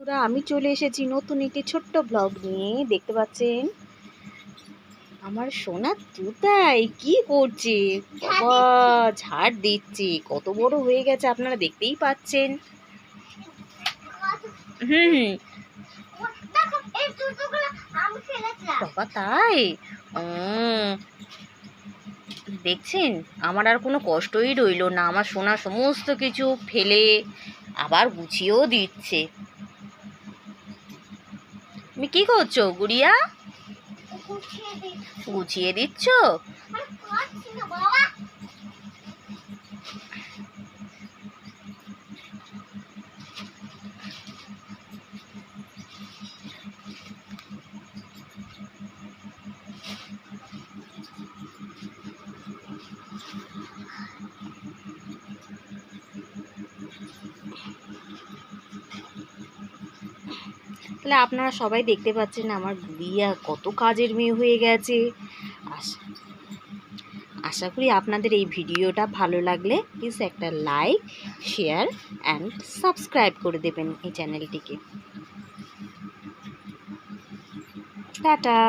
বন্ধুরা, আমি চলে এসেছি নতুন একটি ছোট্ট ব্লগ নিয়ে। দেখতে পাচ্ছেন আমার সোনা তুতাই কি করছে। বাবা, ঝাড় দিচ্ছে। কত বড় হয়ে গেছে আপনারা দেখতেই পাচ্ছেন। হুম বাবা, তাই? দেখছেন, আমার আর কোনো কষ্টই রইলো না। আমার সোনা সমস্ত কিছু ফেলে আবার গুছিয়েও দিচ্ছে। তুমি কি করছো গুড়িয়া? গুছিয়ে দিচ্ছ? তাহলে আপনারা সবাই দেখতে পাচ্ছেন আমার গুড়িয়া কত কাজের মেয়ে হয়ে গেছে। আশা করি আপনাদের এই ভিডিওটা ভালো লাগলে প্লিজ একটা লাইক, শেয়ার অ্যান্ড সাবস্ক্রাইব করে দেবেন এই চ্যানেলটিকে। টাটা।